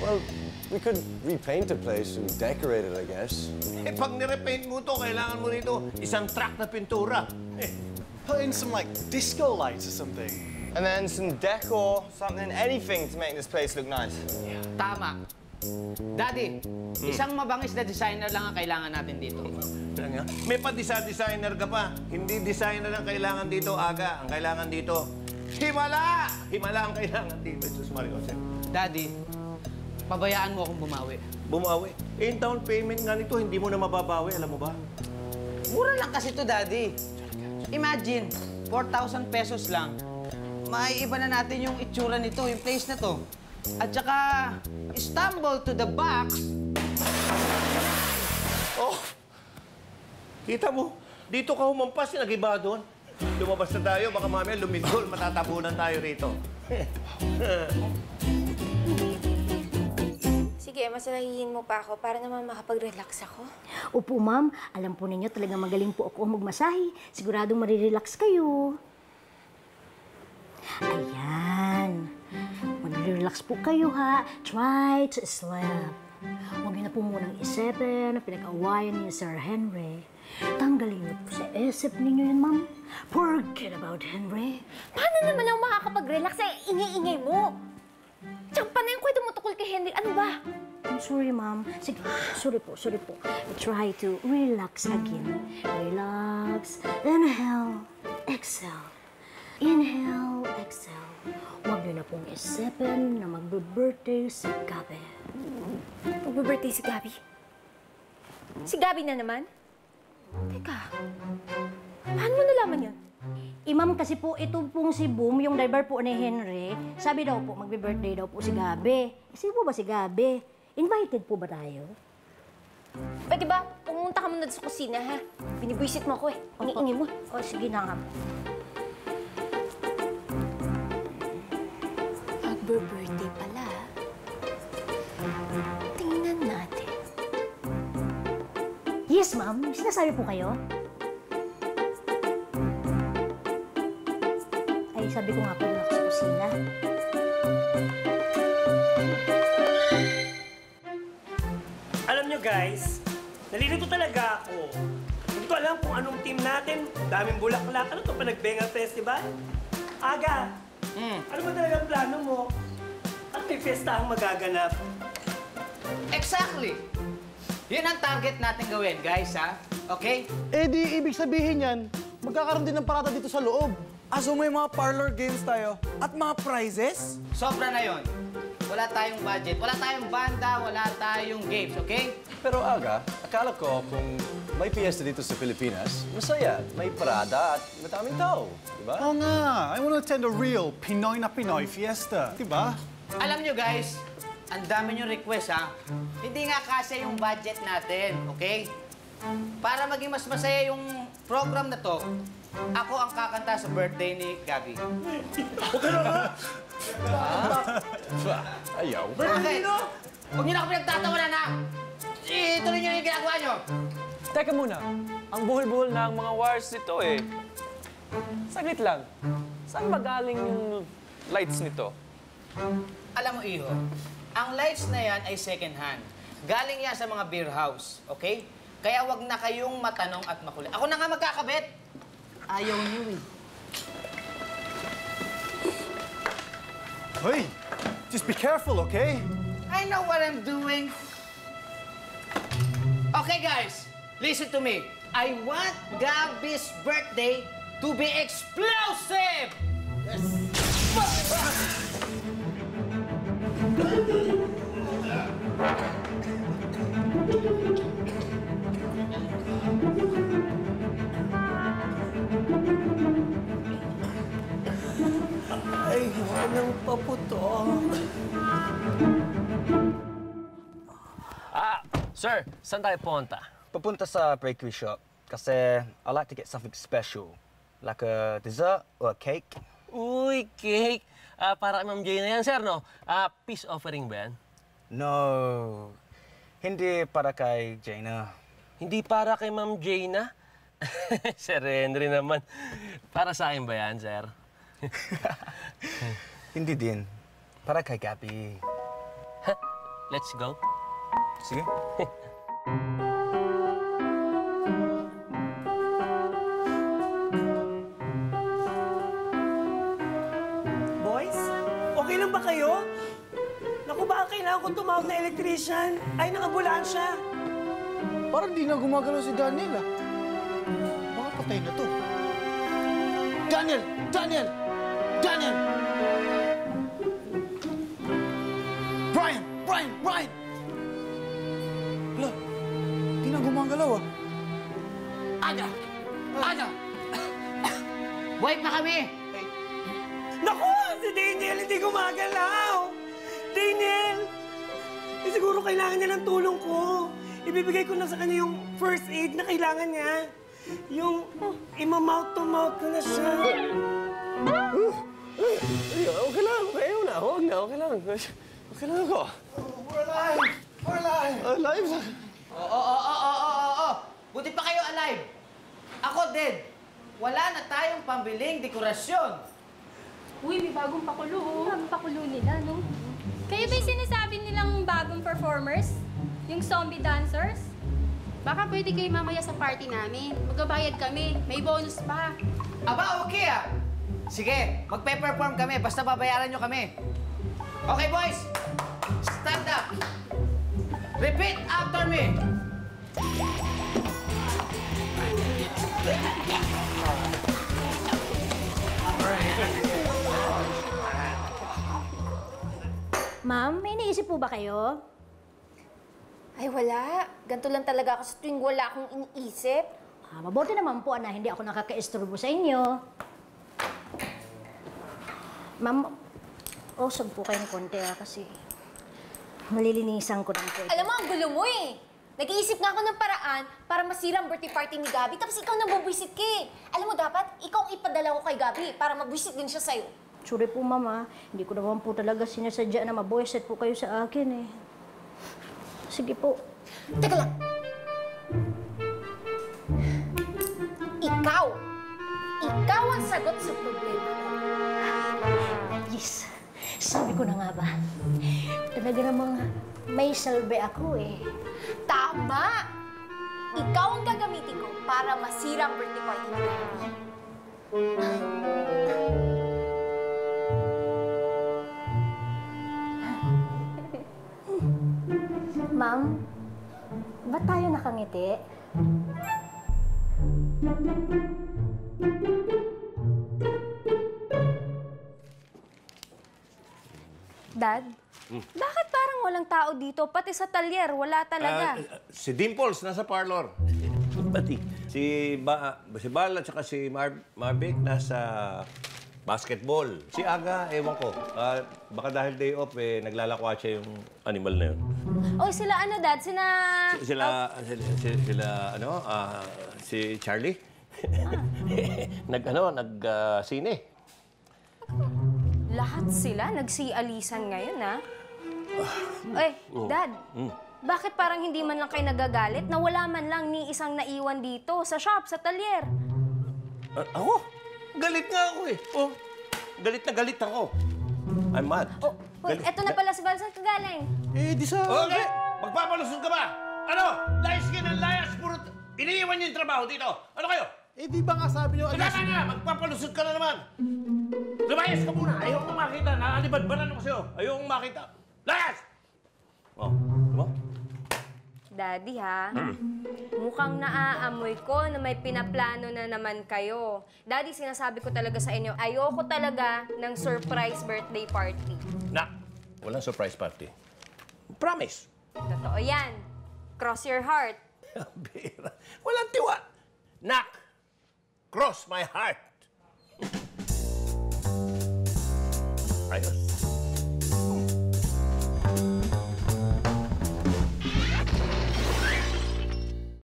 Well, we could repaint the place and decorate it, I guess. Eh, pag nirepaint mo to, kailangan mo rito isang truck na pintura. Put in some, like, disco lights or something. And then some decor, something, anything to make this place look nice. Tama. Daddy, isang mabangis na designer lang ang kailangan natin dito. May pa-designer ka pa. Hindi designer ang kailangan dito, Aga. Ang kailangan dito, himala! Himala ang kailangan dito, Jesus Mario. Daddy, pabayaan mo akong bumawi. Bumawi. Eh, yung down payment nga nito, hindi mo na mababawi, alam mo ba? Mura lang kasi to, Daddy. Imagine, 4,000 pesos lang. Maiiba na natin yung itsura nito, yung place na to. At saka, stumble to the box. Oh! Kita mo, dito ka humampas, nag-iba doon. Lumabas na tayo, baka mamaya lumindol, matatabunan tayo rito. Sige, masalahihin mo pa ako para naman makapag-relax ako. Opo, ma'am. Alam po ninyo, talagang magaling po ako magmasahe. Siguradong marirelax kayo. Ayan. Mag-relax po kayo, ha? Try to sleep. Huwag niyo na po munang isipin na pinag-awayan niyo Sir Henry. Tanggalin niyo po sa isip ninyo yun, ma'am. Forget about Henry. Paano naman ako makakapag-relax? Eh, ingay-ingay mo. Tsaka pa na yung kwento mo tukol kay Henry. Ano ba? I'm sorry, ma'am. Sige, sorry po. Try to relax again. Relax. Inhale. Exhale. Inhale. Exhale. Huwag niyo na pong isipin na magbe-birthday si Gabi. Mag-birthday si Gabi? Si Gabi na naman? Teka, paano mo nalaman yun? Ma'am, kasi po, ito pong si Boom, yung driver po ni Henry, sabi daw po, magbe-birthday daw po si Gabi. Sino po ba si Gabi? Invited po ba tayo? Pwede ba, pumunta ka muna sa kusina, ha? Binibwisit mo ako eh. Ingay-ingay mo. O, sige na nga. Magbe-birthday pala. Tingnan natin. Yes, ma'am. Sinasabi po kayo? Ay, sabi ko nga po doon ako sa kusina. Alam nyo guys, nalilito talaga ako. Hindi ko alam kung anong team natin. Daming bulaklak. Ano to, Panagbenga Festival? Aga, ano ba talaga ang plano mo? At may fiesta ang magaganap. Exactly! Yun ang target natin gawin, guys, ha? Okay? Eh di, ibig sabihin yan, magkakaroon din ng parata dito sa loob. So may mga parlor games tayo at mga prizes? Sobra na yon. Wala tayong budget, wala tayong banda, wala tayong games, okay? Pero Aga, akala ko kung may fiesta dito sa Pilipinas, masaya, may parada at mataming tao, di ba? Oo nga, I want to attend a real Pinoy na Pinoy fiesta, di ba? Alam nyo, guys, ang dami nyo request, ha? Hindi nga kasi yung budget natin, okay? Para maging mas masaya yung program na to, ako ang kakanta sa birthday ni Gabi. Ayaw. Bakit? Huwag nyo na ako pinagtatawanan, ha? Ituloy nyo yung ginagawa nyo. Teka muna, ang buhol-buhol na ang mga wires nito eh. Saglit lang, saan ba galing yung lights nito? Alam mo, Iho, ang lights na yan ay second hand. Galing yan sa mga beer house, okay? Kaya wag na kayong matanong at makulit. Ako na nga magkakabit. Ayaw niyo eh. Hey, just be careful, okay? I know what I'm doing. Okay, guys, listen to me. I want Gabi's birthday to be explosive! Yes. Ay, walang paputok. Sir, saan tayo punta? Papunta sa bakery shop kasi I like to get something special. Like a dessert or a cake. Uy, cake! Para kay Ma'am Jay na yan, sir, no? Peace offering ba yan? No, hindi para kay Jaina. Hindi para kay Ma'am Jayna? Sir Henry naman. Para sa akin ba yan, sir? Hindi din. Para kay Gabi. Let's go. Sige. Boys, okay lang ba kayo? Naku, baka kailangan kong tumawag na electrician. Ay, ng ambulansya. Parang di na gumagalaw si Daniel, ah. Baka patay na to. Daniel! Daniel! Daniel! Brian! Brian! Brian! Wala, di na gumagalaw, ah. Aga! Aga! Buhay pa kami! Naku, si Daniel hindi gumagalaw. Daniel! Eh, siguro kailangan niya ng tulong ko. Ibibigay ko na sa kanya yung first aid na kailangan niya. Yung ima-mouth to mouth ko na siya. Okay lang. Ayaw na. Huwag na. Okay lang. Okay lang ako. We're alive! We're alive! Alive? Oo. Buti pa kayo alive. Ako dead. Wala na tayong pambiling dekorasyon. Uy, may bagong pakulo, oh. Ang pakulo nila, no? Kayo ba yung sinasabi nilang bagong performers? Yung zombie dancers? Baka pwede kayo mamaya sa party namin. Magbabayad kami. May bonus pa. Aba, okay ah. Sige, magpe-perform kami. Basta babayaran nyo kami. Okay, boys. Stand up. Repeat after me. Ma'am, may iniisip po ba kayo? Ay, wala. Ganito lang talaga ako sa tuwing wala akong iniisip. Mabuti naman po na hindi ako nakaka-estorbo sa inyo. Ma'am, usog po kayo ng konti kasi malilinisan ko ng pwede. Alam mo, ang gulo mo eh. Nag-iisip nga ako ng paraan para masira ang birthday party ni Gabi, tapos ikaw nabubwisit ka eh. Alam mo, dapat ikaw ang ipadala ko kay Gabi para mabwisit din siya sa'yo. Sorry po, Mama. Hindi ko naman po talaga sinasadya na maboyset po kayo sa akin eh. Sige po. Teka lang. Ikaw ang sagot sa problema ko. Yes. Sabi ko na nga ba? Talaga namang may salbe ako eh. Tama! Ikaw ang gagamitin ko para masira ang birthday party ni Gabi. Ma'am, ba't tayo nakangiti? Dad, bakit parang walang tao dito? Pati sa talyer, wala talaga. Si Dimples nasa parlor. Pati. Si Bal at saka si Marvic nasa basketball. Si Aga, ewan ko. Baka dahil day off, naglalakwa siya yung animal na yun. Oy, sila ano, Dad? Si Charlie. Sine. Lahat sila nagsialisan ngayon, ha? Oy, Dad, bakit parang hindi man lang kayo nagagalit na wala man lang ni isang naiwan dito sa shop, sa talyer? Ako? Galit nga ako eh. Oh, galit na galit ako. I'm mad. Oh, uy, eto na pala si Val, saan ka galing? Eh, di sa... Okay, magpapalusot ka ba? Ano? Layas ka ng layas, puro... Iniiwan niyo yung trabaho dito. Ano kayo? Eh, di ba nga sabi niyo... Tama na! Magpapalusot ka na naman! Lumayas ka muna! Ayaw kong makita. Naalibad-banan ako sa'yo. Ayaw kong makita. Layas! Oh, diba? Daddy, ha? Mukhang naaamoy ko na may pinaplano na naman kayo. Daddy, sinasabi ko talaga sa inyo, ayoko talaga ng surprise birthday party. Na, walang surprise party. Promise. Totoo yan. Cross your heart. Bira. Walang tiwa. Nak, cross my heart. Ayos.